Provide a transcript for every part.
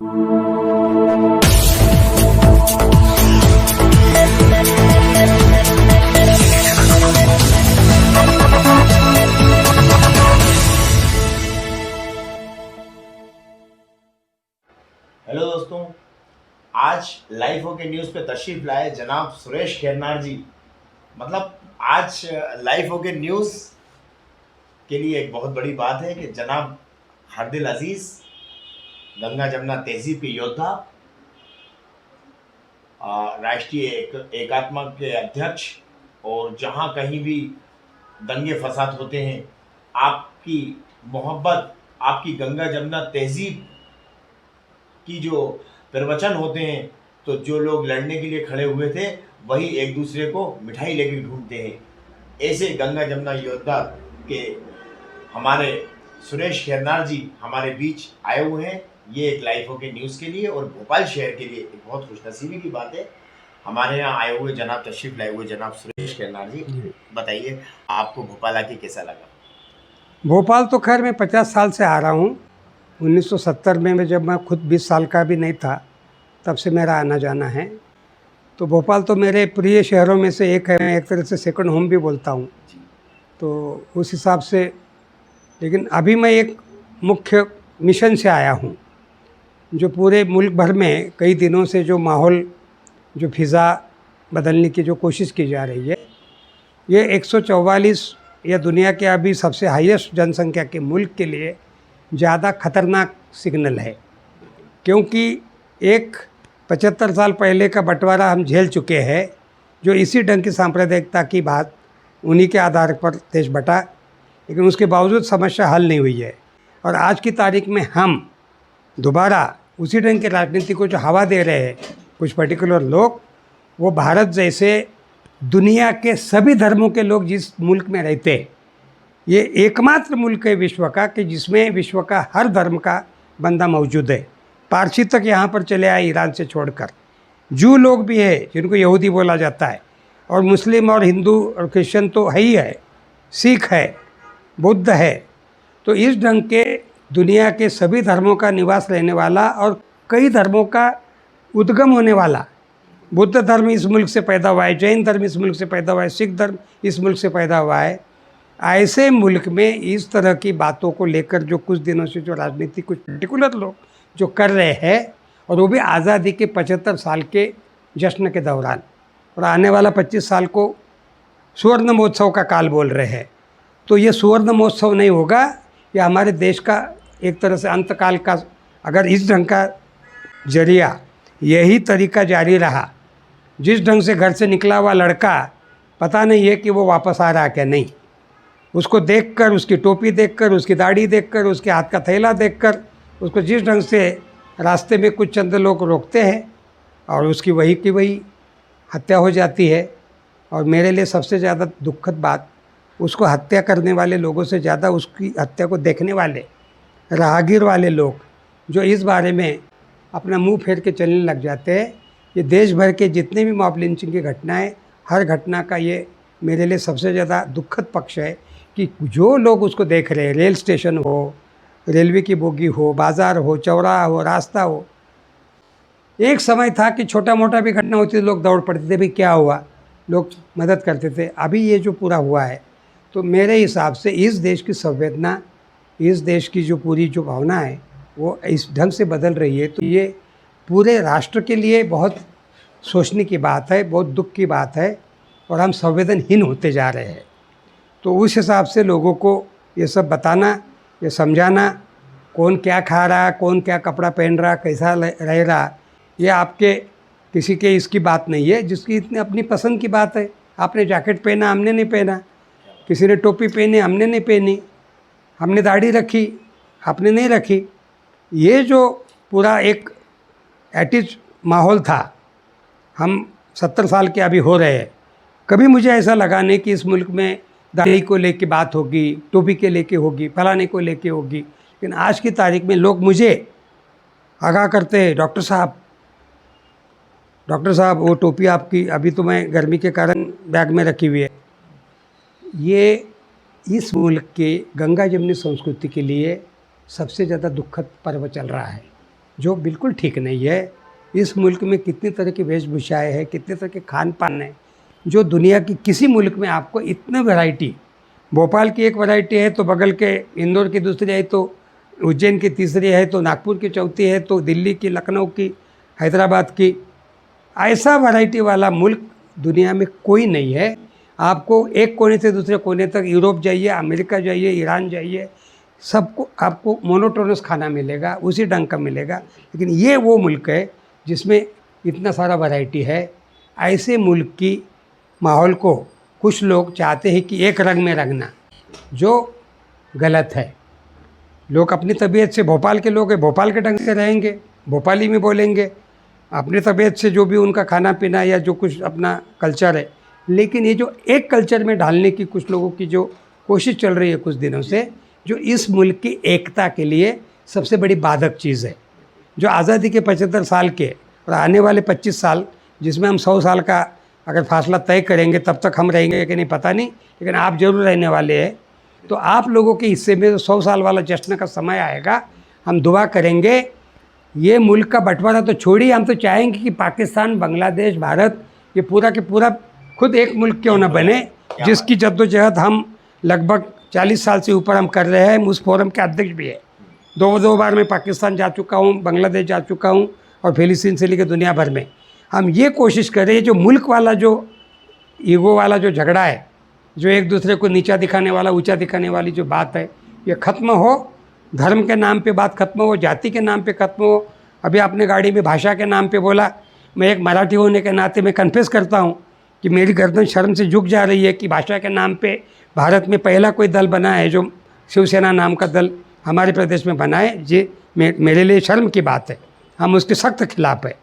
Hello दोस्तों, आज life okay news पे तशरीफ लाए जनाब सुरेश खेरनार जी। मतलब आज लाइफ ओके न्यूज़ के लिए एक बहुत बड़ी बात है कि जनाब हरदिल अजीज़, गंगा जमुना तहजीब के योद्धा, राष्ट्रीय एकात्मा के अध्यक्ष, और जहाँ कहीं भी दंगे फसाद होते हैं, आपकी मोहब्बत, आपकी गंगा जमुना तहजीब की जो प्रवचन होते हैं, तो जो लोग लड़ने के लिए खड़े हुए थे वही एक दूसरे को मिठाई लेकर ढूंढते हैं। ऐसे गंगा जमुना योद्धा के हमारे सुरेश खेरनार जी हमारे बीच आए हुए हैं। ये एक लाइफ ओके न्यूज़ के लिए और भोपाल शहर के लिए एक बहुत खुशनसीबी की बात है। हमारे यहाँ आए हुए जनाब, तशरीफ लाए हुए जनाब सुरेश खेरनार जी, बताइए आपको भोपाल आके कैसा लगा? भोपाल तो खैर मैं 50 साल से आ रहा हूँ। 1970 में जब मैं खुद 20 साल का भी नहीं था, तब से मेरा आना जाना है। तो भोपाल तो मेरे प्रिय शहरों में से एक है, मैं एक तरह से सेकंड होम भी बोलता हूँ। तो उस हिसाब से, लेकिन अभी मैं एक मुख्य मिशन से आया हूँ, जो पूरे मुल्क भर में कई दिनों से जो माहौल, जो फ़िज़ा बदलने की जो कोशिश की जा रही है, ये 144 या दुनिया के अभी सबसे हाईएस्ट जनसंख्या के मुल्क के लिए ज़्यादा खतरनाक सिग्नल है। क्योंकि एक 75 साल पहले का बंटवारा हम झेल चुके हैं, जो इसी ढंग की सांप्रदायिकता की बात, उन्हीं के आधार पर देश बटा, लेकिन उसके बावजूद समस्या हल नहीं हुई है। और आज की तारीख में हम दोबारा उसी ढंग की राजनीति को जो हवा दे रहे हैं कुछ पर्टिकुलर लोग, वो भारत जैसे दुनिया के सभी धर्मों के लोग जिस मुल्क में रहते हैं, ये एकमात्र मुल्क है विश्व का कि जिसमें विश्व का हर धर्म का बंदा मौजूद है। पारसी तक यहाँ पर चले आए ईरान से छोड़कर, जू लोग भी है जिनको यहूदी बोला जाता है, और मुस्लिम और हिंदू और क्रिश्चियन तो है ही है, सिख है, बुद्ध है। तो इस ढंग के दुनिया के सभी धर्मों का निवास रहने वाला और कई धर्मों का उद्गम होने वाला, बुद्ध धर्म इस मुल्क से पैदा हुआ है, जैन धर्म इस मुल्क से पैदा हुआ है, सिख धर्म इस मुल्क से पैदा हुआ है। ऐसे मुल्क में इस तरह की बातों को लेकर जो कुछ दिनों से जो राजनीति कुछ पर्टिकुलर लोग जो कर रहे हैं, और वो भी आज़ादी के 75 साल के जश्न के दौरान, और आने वाला 25 साल को सुवर्ण महोत्सव का काल बोल रहे हैं, तो ये सुवर्ण महोत्सव नहीं होगा, ये हमारे देश का एक तरह से अंतकाल का, अगर इस ढंग का जरिया यही तरीका जारी रहा, जिस ढंग से घर से निकला हुआ लड़का पता नहीं है कि वो वापस आ रहा क्या नहीं, उसको देखकर, उसकी टोपी देखकर, उसकी दाढ़ी देखकर, उसके हाथ का थैला देखकर, उसको जिस ढंग से रास्ते में कुछ चंद लोग रोकते हैं और उसकी वही की वही हत्या हो जाती है। और मेरे लिए सबसे ज़्यादा दुखद बात, उसको हत्या करने वाले लोगों से ज़्यादा उसकी हत्या को देखने वाले राहगीर वाले लोग जो इस बारे में अपना मुंह फेर के चलने लग जाते हैं। ये देश भर के जितने भी मॉब लिंचिंग की घटनाएं, हर घटना का ये मेरे लिए सबसे ज़्यादा दुखद पक्ष है कि जो लोग उसको देख रहे हैं, रेल स्टेशन हो, रेलवे की बोगी हो, बाज़ार हो, चौराहा हो, रास्ता हो, एक समय था कि छोटा मोटा भी घटना होती थी लोग दौड़ पड़ते थे, भाई क्या हुआ, लोग मदद करते थे। अभी ये जो पूरा हुआ है, तो मेरे हिसाब से इस देश की संवेदना, इस देश की जो पूरी जो भावना है, वो इस ढंग से बदल रही है। तो ये पूरे राष्ट्र के लिए बहुत सोचने की बात है, बहुत दुख की बात है, और हम संवेदनहीन होते जा रहे हैं। तो उस हिसाब से लोगों को ये सब बताना, ये समझाना, कौन क्या खा रहा, कौन क्या कपड़ा पहन रहा, कैसा रह रहा, ये आपके किसी के इसकी बात नहीं है, जिसकी इतनी अपनी पसंद की बात है। आपने जैकेट पहना, हमने नहीं पहना, किसी ने टोपी पहनी, हमने नहीं पहनी, हमने दाढ़ी रखी, आपने नहीं रखी। ये जो पूरा एक एटिज माहौल था, हम 70 साल के अभी हो रहे हैं, कभी मुझे ऐसा लगा नहीं कि इस मुल्क में दाढ़ी को लेके बात होगी, टोपी के लेके होगी, फलाने को लेके होगी। लेकिन आज की तारीख में लोग मुझे आगाह करते हैं, डॉक्टर साहब वो टोपी आपकी अभी तो मैं गर्मी के कारण बैग में रखी हुई है। ये इस मुल्क के गंगा जमुनी संस्कृति के लिए सबसे ज़्यादा दुखद पर्व चल रहा है। जो बिल्कुल ठीक नहीं है। इस मुल्क में कितनी तरह की वेशभूषाएँ हैं, कितने तरह के खान पान है, जो दुनिया की किसी मुल्क में आपको इतने वैरायटी, भोपाल की एक वैरायटी है तो बगल के इंदौर की दूसरी है, तो उज्जैन की तीसरी है, तो नागपुर की चौथी है, तो दिल्ली की, लखनऊ की, हैदराबाद की, ऐसा वैरायटी वाला मुल्क दुनिया में कोई नहीं है। आपको एक कोने से दूसरे कोने तक, यूरोप जाइए, अमेरिका जाइए, ईरान जाइए, सबको आपको मोनोटोनस खाना मिलेगा, उसी ढंग का मिलेगा। लेकिन ये वो मुल्क है जिसमें इतना सारा वैरायटी है। ऐसे मुल्क की माहौल को कुछ लोग चाहते हैं कि एक रंग में रंगना, जो गलत है। लोग अपनी तबीयत से, भोपाल के लोग हैं, भोपाल के ढंग से रहेंगे, भोपाली में बोलेंगे, अपनी तबीयत से जो भी उनका खाना पीना या जो कुछ अपना कल्चर है। लेकिन ये जो एक कल्चर में ढालने की कुछ लोगों की जो कोशिश चल रही है कुछ दिनों से, जो इस मुल्क की एकता के लिए सबसे बड़ी बाधक चीज़ है। जो आज़ादी के 75 साल के और आने वाले 25 साल, जिसमें हम 100 साल का अगर फासला तय करेंगे, तब तक हम रहेंगे कि नहीं पता नहीं, लेकिन आप जरूर रहने वाले हैं। तो आप लोगों के हिस्से में 100 साल वाला जश्न का समय आएगा, हम दुआ करेंगे। ये मुल्क का बंटवारा तो छोड़िए, हम तो चाहेंगे कि पाकिस्तान, बांग्लादेश, भारत, ये पूरा के पूरा खुद एक मुल्क क्यों न बने, जिसकी जद्दोजहद हम लगभग 40 साल से ऊपर हम कर रहे हैं। हम उस फोरम के अध्यक्ष भी है। दो बार मैं पाकिस्तान जा चुका हूँ, बांग्लादेश जा चुका हूँ, और फिलिस्तीन से लेकर दुनिया भर में। हम ये कोशिश करें, जो मुल्क वाला जो ईगो वाला जो झगड़ा है, जो एक दूसरे को नीचा दिखाने वाला, ऊंचा दिखाने वाली जो बात है, ये ख़त्म हो। धर्म के नाम पे बात खत्म हो, जाति के नाम पे खत्म हो। अभी आपने गाड़ी में भाषा के नाम पे बोला, मैं एक मराठी होने के नाते मैं कन्फेस करता हूँ कि मेरी गर्दन शर्म से झुक जा रही है कि भाषा के नाम पे भारत में पहला कोई दल बना है, जो शिवसेना नाम का दल हमारे प्रदेश में बना है। ये मेरे लिए शर्म की बात है, हम उसके सख्त खिलाफ है।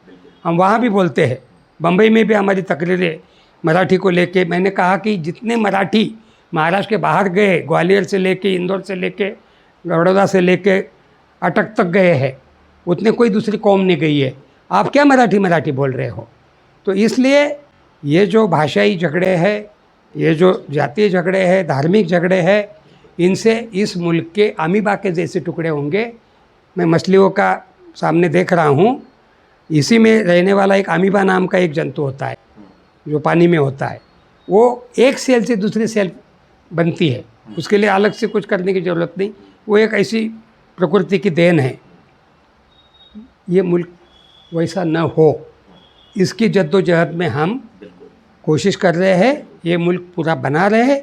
हम वहाँ भी बोलते हैं, बम्बई में भी हमारी तकरीरें मराठी को लेके। मैंने कहा कि जितने मराठी महाराष्ट्र के बाहर गए, ग्वालियर से लेके, इंदौर से लेके, बड़ौदा से लेके अटक तक गए हैं, उतने कोई दूसरी कौम नहीं गई है। आप क्या मराठी बोल रहे हो? तो इसलिए ये जो भाषाई झगड़े हैं, ये जो जातीय झगड़े हैं, धार्मिक झगड़े हैं, इनसे इस मुल्क के अमीबा के जैसे टुकड़े होंगे। मैं मछलियों का सामने देख रहा हूँ, इसी में रहने वाला एक अमीबा नाम का एक जंतु होता है, जो पानी में होता है। वो एक सेल से दूसरी सेल बनती है, उसके लिए अलग से कुछ करने की ज़रूरत नहीं। वो एक ऐसी प्रकृति की देन है। ये मुल्क वैसा न हो, इसकी जद्दोजहद में हम कोशिश कर रहे हैं। ये मुल्क पूरा बना रहे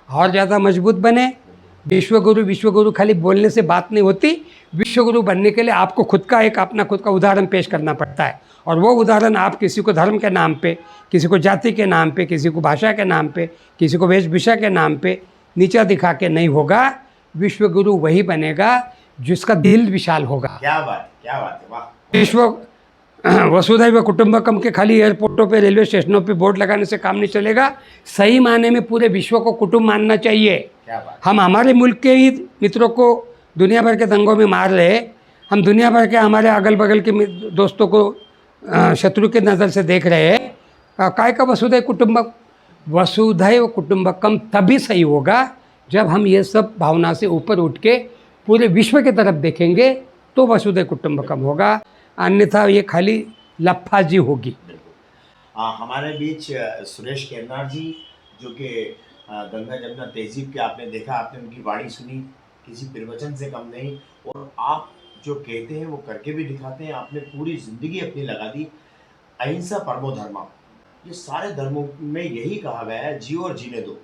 और ज़्यादा मजबूत बने। विश्वगुरु खाली बोलने से बात नहीं होती। विश्वगुरु बनने के लिए आपको खुद का एक अपना खुद का उदाहरण पेश करना पड़ता है। और वो उदाहरण आप किसी को धर्म के नाम पे, किसी को जाति के नाम पे, किसी को भाषा के नाम पे, किसी को वेशभूषा के नाम पे नीचा दिखा के नहीं होगा। विश्वगुरु वही बनेगा जिसका दिल विशाल होगा। क्या बात है, वाह। विश्व वसुधैव कुटुंबकम के खाली एयरपोर्टों पे, रेलवे स्टेशनों पे बोर्ड लगाने से काम नहीं चलेगा। सही मायने में पूरे विश्व को कुटुंब मानना चाहिए। क्या बात। हम हमारे मुल्क के ही मित्रों को दुनिया भर के दंगों में मार रहे, हम दुनिया भर के हमारे अगल बगल के दोस्तों को शत्रु की नज़र से देख रहे हैं। काय का वसुधैव कुटुंबकम तभी सही होगा जब हम ये सब भावना से ऊपर उठ के पूरे विश्व की तरफ देखेंगे, तो वसुधैव कुटुंबकम होगा। अन्यथा ये खाली लफ्फाजी होगी। हमारे बीच सुरेश केरनार जी, जो कि गंगा जमुना तहजीब के, आपने देखा, आपने उनकी वाणी सुनी, किसी प्रवचन से कम नहीं। और आप जो कहते हैं वो करके भी दिखाते हैं। आपने पूरी ज़िंदगी अपनी लगा दी। अहिंसा परमो धर्मा, ये सारे धर्मों में यही कहा गया है, जियो और जीने दो।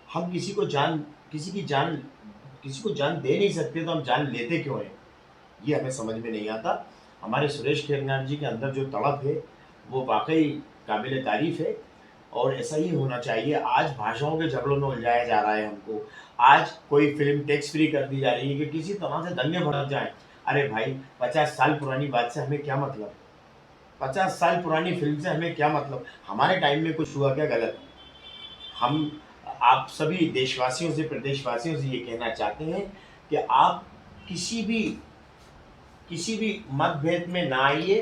हम किसी को जान दे नहीं सकते, तो हम जान लेते क्यों हैं, ये हमें समझ में नहीं आता। हमारे सुरेश केरनार जी के अंदर जो तड़प है वो वाकई काबिल तारीफ़ है, और ऐसा ही होना चाहिए। आज भाषाओं के झगड़ों में उलझाया जा रहा है हमको। आज कोई फिल्म टैक्स फ्री कर दी जा रही है कि किसी तरह से दंगे भड़क जाएं। अरे भाई, 50 साल पुरानी बात से हमें क्या मतलब? 50 साल पुरानी फिल्म से हमें क्या मतलब? हमारे टाइम में कुछ हुआ क्या गलत? हम आप सभी देशवासियों से, प्रदेशवासियों से ये कहना चाहते हैं कि आप किसी भी मतभेद में ना आइए,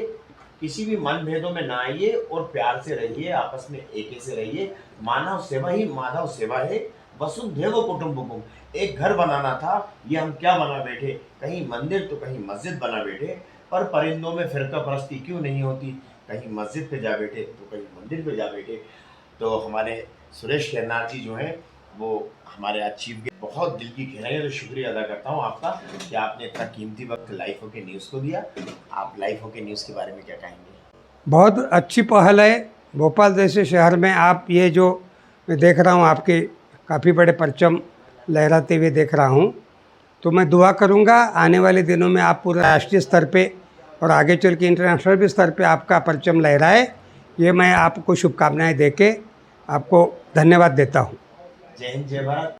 किसी भी मनभेदों में ना आइए, और प्यार से रहिए, आपस में एके से रहिए। मानव सेवा ही माधव सेवा है। वसुधैव कुटुंबकम, एक घर बनाना था, ये हम क्या बना बैठे, कहीं मंदिर तो कहीं मस्जिद बना बैठे। पर परिंदों में फिरका परस्ती क्यों नहीं होती? कहीं मस्जिद पे जा बैठे तो कहीं मंदिर पे जा बैठे। तो हमारे सुरेश खन्नार जी जो हैं वो हमारे आज चीफ गेस्ट, बहुत दिल की गहराई से शुक्रिया अदा करता हूँ आपका कि आपने इतना कीमती वक्त लाइफ ओके न्यूज़ को दिया। आप लाइफ ओके न्यूज़ के बारे में क्या कहेंगे? बहुत अच्छी पहल है। भोपाल जैसे शहर में आप ये जो मैं देख रहा हूँ आपके काफ़ी बड़े परचम लहराते हुए देख रहा हूँ, तो मैं दुआ करूँगा आने वाले दिनों में आप पूरे राष्ट्रीय स्तर पे और आगे चल के इंटरनेशनल भी स्तर पे आपका परचम लहराए। ये मैं आपको शुभकामनाएं देके आपको धन्यवाद देता हूँ। जय हिंद, जय भारत।